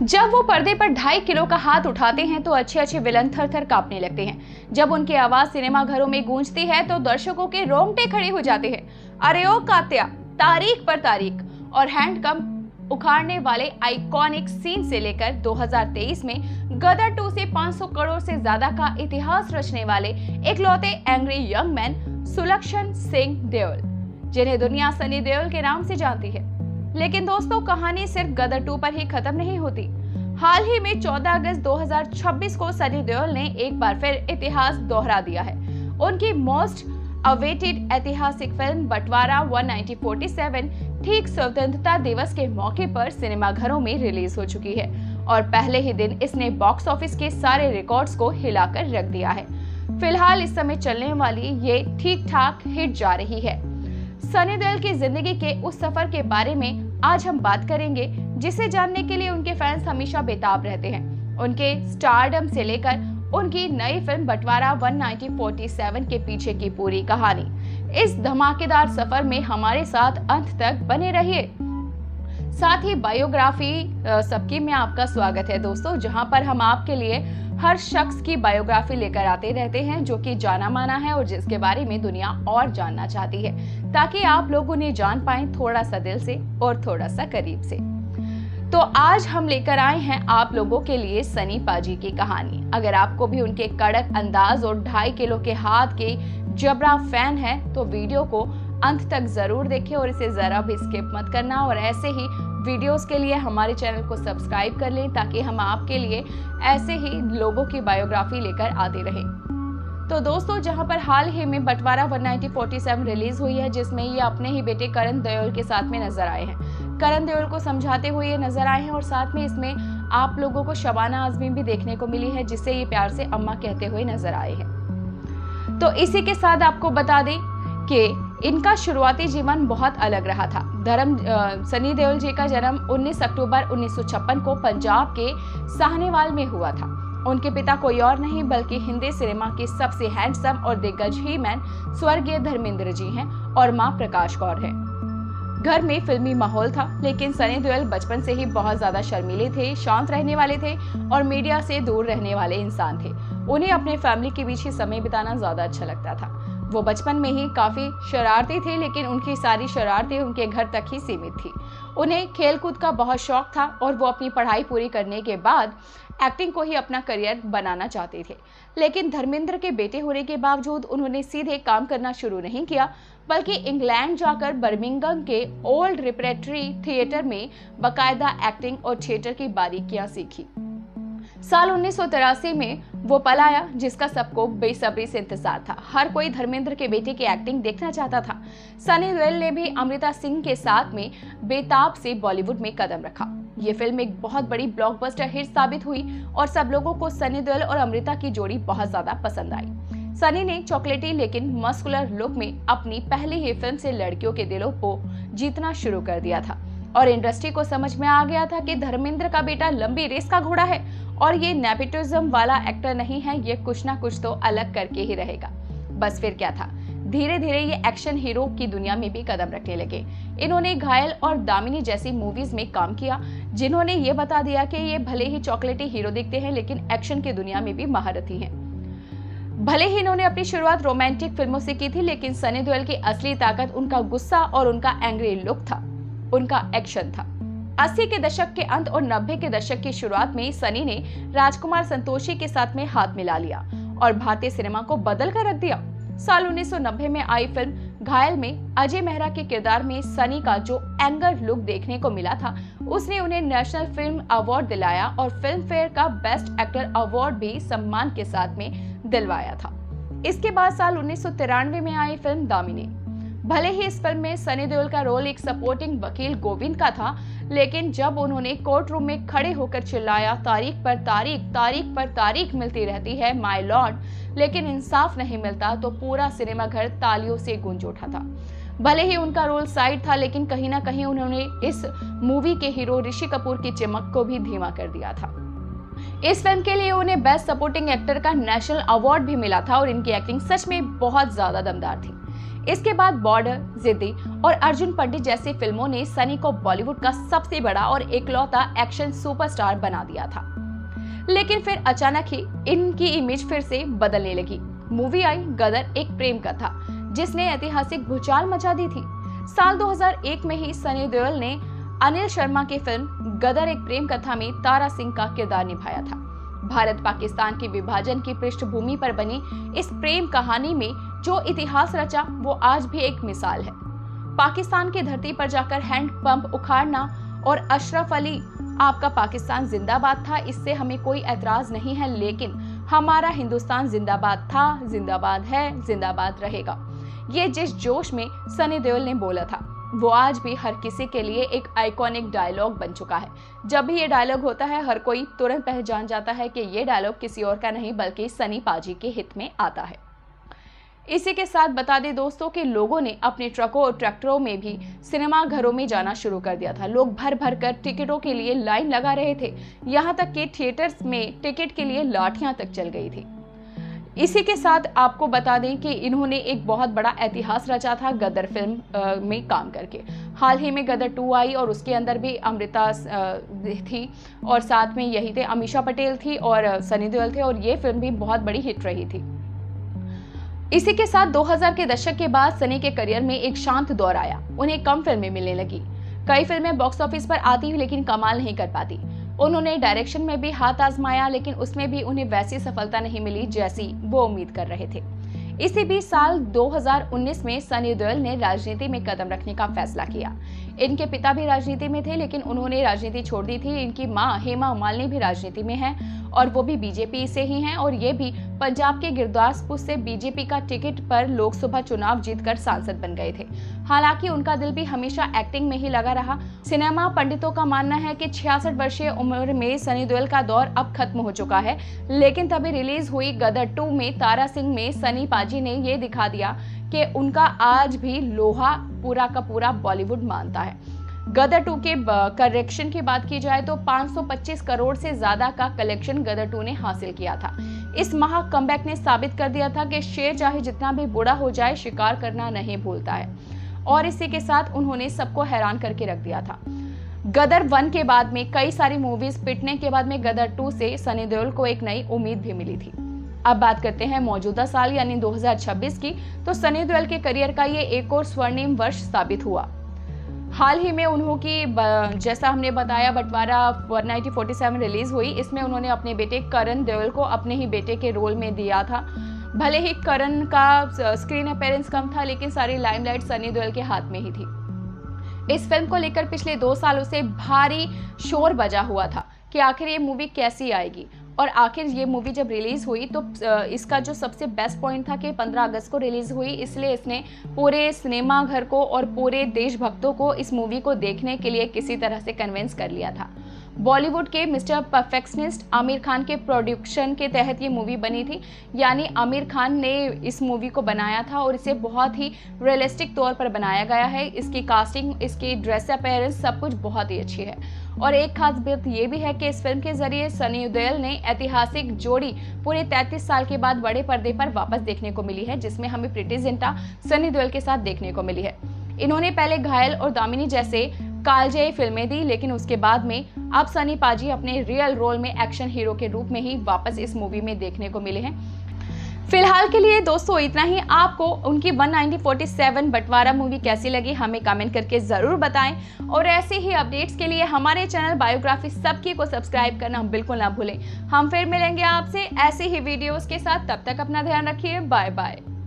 जब वो पर्दे पर 2.5 किलो का हाथ उठाते हैं तो अच्छे अच्छे विलन थर थर कांपने लगते हैं। जब उनकी आवाज सिनेमा घरों में गूंजती है तो दर्शकों के रोंगटे खड़े हो जाते हैं। अरे ओ कात्या, तारीख पर तारीख और हैंडकम उखाड़ने वाले आइकॉनिक सीन से लेकर 2023 में गदर 2 से 500 करोड़ से ज्यादा का इतिहास रचने वाले इकलौते एंग्री यंग मैन सुलक्षण सिंह देओल, जिन्हें दुनिया सनी देओल के नाम से जानती है। लेकिन दोस्तों, कहानी सिर्फ गदर 2 पर ही खत्म नहीं होती। हाल ही में 14 अगस्त 2026 को सनी देओल ने एक बार फिर इतिहास दोहरा दिया है। उनकी मोस्ट अवेटेड ऐतिहासिक फिल्म बंटवारा 1947 ठीक स्वतंत्रता दिवस के मौके पर सिनेमाघरों में रिलीज हो चुकी है और पहले ही दिन इसने बॉक्स ऑफिस के सारे रिकॉर्ड्स को हिलाकर रख दिया है। फिलहाल इस समय चलने वाली ये ठीक ठाक हिट जा रही है। सनी देओल की जिंदगी के उस सफर के बारे में आज हम बात करेंगे, जिसे जानने के लिए उनके फैंस हमेशा बेताब रहते हैं। उनके स्टारडम से लेकर उनकी नई फिल्म बंटवारा 1947 के पीछे की पूरी कहानी। इस धमाकेदार सफर में हमारे साथ अंत तक बने रहिए। साथ ही बायोग्राफी सबकी में आपका स्वागत है दोस्तों, जहां पर हम आपके लिए हर शख्स की बायोग्राफी लेकर आते रहते हैं जो कि जाना माना है और जिसके बारे में दुनिया और जानना चाहती है, ताकि आप लोग उन्हें जान पाएं थोड़ा सा दिल से और थोड़ा सा करीब से। तो आज हम लेकर आए हैं आप लोगों के लिए सनी पाजी की कहानी। अगर आपको भी उनके कड़क अंदाज और 2.5 किलो के हाथ के जबरा फैन है तो वीडियो को अंत तक जरूर देखें और इसे जरा भी स्किप मत करना। और ऐसे ही वीडियोस के लिए हमारे चैनल को सब्सक्राइब कर लें ताकि हम आपके लिए ऐसे ही लोगों की बायोग्राफी लेकर आते रहें। तो दोस्तों, जहां पर हाल ही में बंटवारा 1947 रिलीज हुई है, जिसमें ये अपने ही बेटे करण देओल के साथ में नजर आए हैं। करण देओल को समझाते हुए ये नजर आए हैं और साथ में इसमें आप लोगों को शबाना आजमी भी देखने को मिली है, जिससे ये प्यार से अम्मा कहते हुए नजर आए हैं। तो इसी के साथ आपको बता दें कि इनका शुरुआती जीवन बहुत अलग रहा था। सनी देओल जी का जन्म 19 अक्टूबर 1956 को पंजाब के साहनेवाल में हुआ था। उनके पिता कोई और नहीं बल्कि हिंदी सिनेमा के सबसे हैंडसम और दिग्गज ही मैन स्वर्गीय धर्मेंद्र जी हैं और मां प्रकाश कौर है। घर में फिल्मी माहौल था, लेकिन सनी देओल बचपन से ही बहुत ज्यादा शर्मीले थे, शांत रहने वाले थे और मीडिया से दूर रहने वाले इंसान थे। उन्हें अपने फैमिली के बीच ही समय बिताना ज्यादा अच्छा लगता था। वो बचपन में ही काफी शरारती थे, लेकिन उनकी सारी शरारतें उनके घर तक ही सीमित थी। उन्हें खेलकूद का बहुत शौक था और वो अपनी पढ़ाई पूरी करने के बाद एक्टिंग को ही अपना करियर बनाना चाहते थे। लेकिन धर्मेंद्र के बेटे होने के बावजूद उन्होंने सीधे काम करना शुरू नहीं किया, बल्कि इंग्लैंड जाकर बर्मिंघम के ओल्ड रिपरेटरी थिएटर में बाकायदा एक्टिंग और थिएटर की बारीकियां सीखी। साल 1983 में वो पल आया जिसका सबको बेसब्री से इंतजार था। हर कोई धर्मेंद्र के बेटे की एक्टिंग देखना चाहता था। सनी देओल ने भी अमृता सिंह के साथ में बेताब से बॉलीवुड में कदम रखा। ये फिल्म एक बहुत बड़ी ब्लॉकबस्टर हिट साबित हुई और सब लोगों को सनी देओल और अमृता की जोड़ी बहुत ज्यादा पसंद आई। सनी ने चॉकलेटी लेकिन मस्कुलर लुक में अपनी पहली ही फिल्म से लड़कियों के दिलों को जीतना शुरू कर दिया था और इंडस्ट्री को समझ में आ गया था कि धर्मेंद्र का बेटा लंबी रेस का घोड़ा है और ये नेपोटिज्म वाला एक्टर नहीं है, ये कुछ ना कुछ तो अलग करके ही रहेगा। बस फिर क्या था, धीरे धीरे ये एक्शन हीरो की दुनिया में भी कदम रखने लगे। इन्होंने घायल और दामिनी जैसी मूवीज में काम किया, जिन्होंने ये बता दिया कि ये भले ही चॉकलेटी हीरो दिखते हैं लेकिन एक्शन की दुनिया में भी महारथी हैं। भले ही इन्होंने अपनी शुरुआत रोमांटिक फिल्मों से की थी, लेकिन सनी देओल की असली ताकत उनका गुस्सा और उनका एंग्री लुक था, उनका एक्शन था। 80 के दशक के अंत और 90 के दशक की शुरुआत में सनी ने राजकुमार संतोषी के साथ में हाथ मिला लिया और भारतीय सिनेमा को बदल कर रख दिया। साल 1990 में आई फिल्म घायल में अजय मेहरा के किरदार में सनी का जो एंगर लुक देखने को मिला था, उसने उन्हें नेशनल फिल्म अवार्ड दिलाया और फिल्म फेयर का बेस्ट एक्टर अवार्ड भी सम्मान के साथ में दिलवाया था। इसके बाद साल 1993 में आई फिल्म दामिनी। भले ही इस फिल्म में सनी देओल का रोल एक सपोर्टिंग वकील गोविंद का था, लेकिन जब उन्होंने कोर्ट रूम में खड़े होकर चिल्लाया तारीख पर तारीख, तारीख पर तारीख मिलती रहती है माय लॉर्ड, लेकिन इंसाफ नहीं मिलता, तो पूरा सिनेमा घर तालियों से गूंज उठा था। भले ही उनका रोल साइड था, लेकिन कहीं ना कहीं उन्होंने इस मूवी के हीरो ऋषि कपूर की चमक को भी धीमा कर दिया था। इस फिल्म के लिए उन्हें बेस्ट सपोर्टिंग एक्टर का नेशनल अवार्ड भी मिला था और इनकी एक्टिंग सच में बहुत ज्यादा दमदार थी। इसके बाद बॉर्डर, जिद्दी और अर्जुन पंडित जैसी फिल्मों ने सनी को बॉलीवुड का सबसे बड़ा और इकलौता एक्शन सुपरस्टार बना दिया था। लेकिन फिर अचानक ही इनकी इमेज फिर से बदलने लगी। मूवी आई गदर, एक प्रेम कथा, जिसने ऐतिहासिक भूचाल मचा दी थी। साल 2001 में ही सनी देओल ने अनिल शर्मा की फिल्म गदर, एक प्रेम कथा में तारा सिंह का किरदार निभाया था। भारत पाकिस्तान के विभाजन की पृष्ठभूमि पर बनी इस प्रेम कहानी में जो इतिहास रचा वो आज भी एक मिसाल है। पाकिस्तान की धरती पर जाकर हैंड पंप उखाड़ना और अशरफ अली आपका पाकिस्तान जिंदाबाद था, इससे हमें कोई एतराज नहीं है, लेकिन हमारा हिंदुस्तान जिंदाबाद था, जिंदाबाद है, जिंदाबाद रहेगा। ये जिस जोश में सनी देओल ने बोला था वो आज भी हर किसी के लिए एक आइकॉनिक डायलॉग बन चुका है। जब भी ये डायलॉग होता है हर कोई तुरंत पहचान जाता है कि ये डायलॉग किसी और का नहीं बल्कि सनी पाजी के हित में आता है। इसी के साथ बता दें दोस्तों कि लोगों ने अपने ट्रकों और ट्रैक्टरों में भी सिनेमा घरों में जाना शुरू कर दिया था। लोग भर भर कर टिकटों के लिए लाइन लगा रहे थे, यहाँ तक कि थिएटर्स में टिकट के लिए लाठियां तक चल गई थी। इसी के साथ आपको बता दें कि इन्होंने एक बहुत बड़ा इतिहास रचा था गदर फिल्म में काम करके। हाल ही में गदर 2 आई और उसके अंदर भी अमृता थी और साथ में यही थे अमीषा पटेल थी और सनी देओल थे, और ये फिल्म भी बहुत बड़ी हिट रही थी। इसी के साथ 2000 के दशक के बाद सनी के करियर में एक शांत दौर आया। उन्हें कम फिल्में मिलने लगी। कई फिल्में बॉक्स ऑफिस पर आती लेकिन कमाल नहीं कर पाती। उन्होंने डायरेक्शन में भी हाथ आजमाया लेकिन उसमें भी उन्हें वैसी सफलता नहीं मिली जैसी वो उम्मीद कर रहे थे। इसी बीच साल 2019 में सनी देओल ने राजनीति में कदम रखने का फैसला किया। इनके पिता भी राजनीति में थे लेकिन उन्होंने राजनीति छोड़ दी थी। इनकी मां हेमा मालिनी भी राजनीति में है और वो भी बीजेपी से ही हैं और ये भी पंजाब के गुरदासपुर से बीजेपी का टिकट पर लोकसभा चुनाव जीतकर सांसद बन गए थे। हालांकि उनका दिल भी हमेशा एक्टिंग में ही लगा रहा। सिनेमा पंडितों का मानना है कि 66 वर्षीय उम्र में सनी देओल का दौर अब खत्म हो चुका है, लेकिन तभी रिलीज हुई गदर 2 में तारा सिंह में सनी पाजी ने ये दिखा दिया कि उनका आज भी लोहा पूरा का पूरा बॉलीवुड मानता है। गदर 2 के कलेक्शन की बात की जाए तो 525 करोड़ से ज्यादा का कलेक्शन गदर 2 ने हासिल किया था। इस महा कमबैक ने साबित कर दिया था कि शेर चाहे जितना भी बूढ़ा हो जाए शिकार करना नहीं भूलता है, और इसी के साथ उन्होंने सबको हैरान करके रख दिया था। गदर 1 के बाद में कई सारी मूवीज पिटने के बाद में गदर 2 से सनी देओल को एक नई उम्मीद भी मिली थी। अब बात करते हैं मौजूदा साल यानी 2026 की, तो सनी देओल के करियर का ये एक और स्वर्णिम वर्ष साबित हुआ। हाल ही में उन्होंने जैसा हमने बताया बंटवारा 1947 रिलीज हुई। इसमें उन्होंने अपने बेटे करण देओल को अपने ही बेटे के रोल में दिया था। भले ही करण का स्क्रीन अपीयरेंस कम था लेकिन सारी लाइमलाइट सनी देओल के हाथ में ही थी। इस फिल्म को लेकर पिछले 2 सालों से भारी शोर बजा हुआ था कि आखिर ये मूवी कैसी आएगी, और आखिर ये मूवी जब रिलीज हुई तो इसका जो सबसे बेस्ट पॉइंट था कि 15 अगस्त को रिलीज हुई, इसलिए इसने पूरे सिनेमा घर को और पूरे देशभक्तों को इस मूवी को देखने के लिए किसी तरह से कन्विंस कर लिया था। बॉलीवुड के मिस्टर परफेक्शनिस्ट आमिर खान के प्रोडक्शन के तहत ये मूवी बनी थी, यानी आमिर खान ने इस मूवी को बनाया था और इसे बहुत ही रियलिस्टिक तौर पर बनाया गया है। इसकी कास्टिंग, इसकी ड्रेस अपीयरेंस सब कुछ बहुत ही अच्छी है। और एक खास बात ये भी है कि इस फिल्म के जरिए सनी देओल ने ऐतिहासिक जोड़ी पूरे 33 साल के बाद बड़े पर्दे पर वापस देखने को मिली है, जिसमें हमें प्रीति जिंटा सनी देओल के साथ देखने को मिली है। इन्होंने पहले घायल और दामिनी जैसे कालजयी फिल्में दी, लेकिन उसके बाद में अब सनी पाजी अपने रियल रोल में एक्शन हीरो के रूप में ही वापस इस मूवी में देखने को मिले हैं। फिलहाल के लिए दोस्तों इतना ही। आपको उनकी 1947 बंटवारा मूवी कैसी लगी हमें कमेंट करके जरूर बताएं, और ऐसे ही अपडेट्स के लिए हमारे चैनल बायोग्राफी सबकी को सब्सक्राइब करना बिल्कुल ना भूलें। हम फिर मिलेंगे आपसे ऐसे ही वीडियोस के साथ, तब तक अपना ध्यान रखिए। Bye bye.